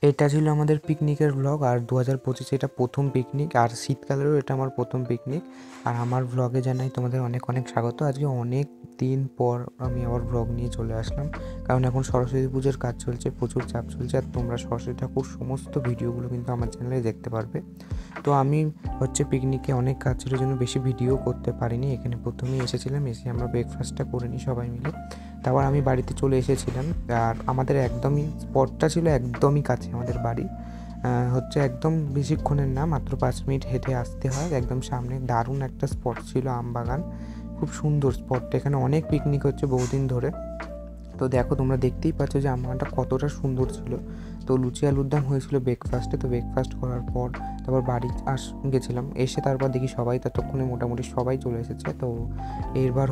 এটা ছিল আমাদের পিকনিকের ব্লগ। আর 2025 এটা প্রথম পিকনিক, আর শীতকালেরও এটা আমার প্রথম পিকনিক। আর আমার ব্লগে জানাই তোমাদের অনেক অনেক স্বাগত। আজকে অনেক দিন পর আমি আবার ব্লগ নিয়ে চলে আসলাম, কারণ এখন সরস্বতী পুজোর কাজ চলছে, প্রচুর চাপ চলছে। আর তোমরা সরস্বতী ঠাকুর সমস্ত ভিডিওগুলো কিন্তু আমার চ্যানেলে দেখতে পারবে। তো আমি পিকনিকে অনেক কাজ ছিল জন্য বেশি ভিডিও করতে পারিনি। এখানে প্রথমেই এসেছিলাম, এসে আমরা ব্রেকফাস্টটা করে নিই সবাই মিলে। তারপর আমি বাড়িতে চলে এসেছিলাম। আর আমাদের একদমই স্পটটা ছিল একদমই কাছে আমাদের বাড়ি, একদম বেশিক্ষণের না, মাত্র 5 মিনিট হেঁটে আসতে হয়। একদম সামনে দারুণ একটা স্পট ছিল, আমবাগান, খুব সুন্দর স্পটটা। এখানে অনেক পিকনিক হচ্ছে বহুদিন ধরে। তো দেখো, তোমরা দেখতেই পাচ্ছ যে আমবাগানটা কতটা সুন্দর ছিল। তো লুচি আলুর দম হয়েছিল ব্রেকফাস্টে। তো ব্রেকফাস্ট করার পর তারপর বাড়ি গেছিলাম। এসে তারপর দেখি সবাই ততক্ষণে মোটামুটি সবাই চলে এসেছে। তো এরবার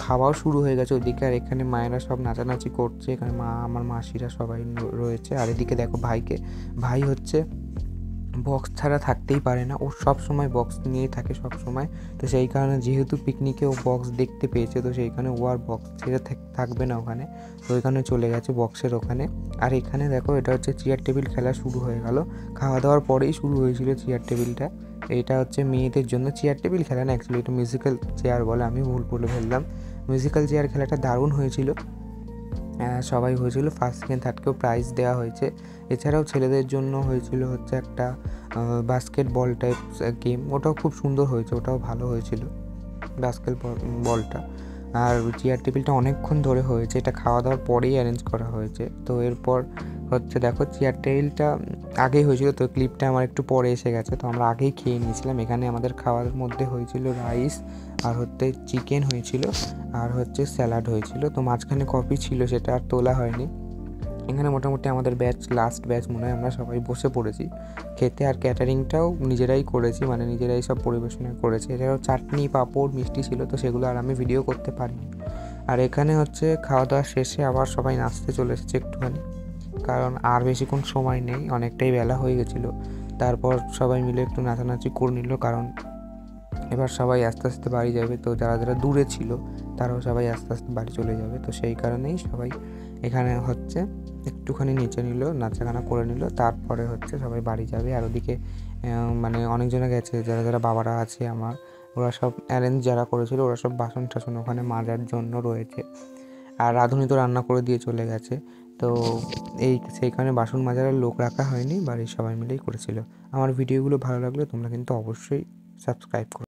খাওয়াও শুরু হয়ে গেছে ওদিকে। আর এখানে মায়েরা সব নাচানাচি করছে, এখানে আমার মাসিরা সবাই রয়েছে। আর এদিকে দেখো ভাই বক্স ছাড়া থাকতেই পারে না, ও সব সময় বক্স নিয়েই থাকে সব সময়। তো সেই কারণে যেহেতু পিকনিকে ও বক্স দেখতে পেয়েছে, তো সেইখানে ও আর বক্স ছেড়ে থাকবে না ওখানে। তো ওইখানে চলে গেছে বক্সের ওখানে। আর এখানে দেখো, এটা চেয়ার টেবিল খেলা শুরু হয়ে গেল। খাওয়া দাওয়ার পরেই শুরু হয়েছিল চেয়ার টেবিলটা। এটা মেয়েদের জন্য চেয়ার টেবিল খেলা না, অ্যাকচুয়ালি এটা মিউজিক্যাল চেয়ার বলে, আমি ভুল বলে ফেললাম। মিউজিক্যাল চেয়ার খেলাটা দারুণ হয়েছিল। সবাই হয়েছিল, ফার্স্ট সেকেন্ড থার্ডকেও প্রাইজ দেওয়া হয়েছে। এছাড়াও ছেলেদের জন্য হয়েছিল একটা বাস্কেটবল টাইপ গেম, ওটাও খুব সুন্দর হয়েছে, ওটাও ভালো হয়েছিল বলটা। আর চেয়ার টেবিলটা অনেকক্ষণ ধরে হয়েছে, এটা খাওয়া দাওয়ার পরেই অ্যারেঞ্জ করা হয়েছে। তো এরপর দেখো, চেয়ার টেবিলটা আগেই হয়েছিল, তো ক্লিপটা আমার একটু পরে এসে গেছে, তো আমরা আগেই খেয়ে নিয়েছিলাম। এখানে আমাদের খাওয়ার মধ্যে হয়েছিল রাইস, আর চিকেন হয়েছিল, আর স্যালাড হয়েছিল। তো মাঝখানে কফি ছিল, সেটা আর তোলা হয়নি। এখানে মোটামুটি আমাদের লাস্ট ব্যাচ মনে হয়, আমরা সবাই বসে পড়েছি খেতে। আর ক্যাটারিংটাও নিজেরাই করেছি, মানে নিজেরাই সব পরিবেশনা করেছি। এছাড়াও চাটনি, পাঁপড়, মিষ্টি ছিল, তো সেগুলো আর আমি ভিডিও করতে পারিনি। আর এখানে খাওয়া দাওয়া শেষে আবার সবাই নাচতে চলে এসেছে একটুখানি, কারণ আর বেশিক্ষণ সময় নেই, অনেকটাই বেলা হয়ে গেছিলো। তারপর সবাই মিলে একটু নাচানাচি করে নিল, কারণ এবার সবাই আস্তে আস্তে বাড়ি যাবে। তো যারা যারা দূরে ছিল তারাও সবাই আস্তে আস্তে বাড়ি চলে যাবে। তো সেই কারণেই সবাই এখানে একটুখানি নিচে নিল, নাচাগানা করে নিল, তারপরে সবাই বাড়ি যাবে। আর ওদিকে মানে অনেকজনে গেছে, যারা যারা বাবারা আছে আমার, ওরা সব অ্যারেঞ্জ যারা করেছিল, ওরা সব বাসন টাসন ওখানে মাজার জন্য রয়েছে। আর রাঁধুনি তো রান্না করে দিয়ে চলে গেছে। তো সেইখানে বাসন মাজার লোক রাখা হয়নি, বাড়ির সবাই মিলেই করেছিল। আমার ভিডিওগুলো ভালো লাগলে তোমরা কিন্তু অবশ্যই সাবস্ক্রাইব করো।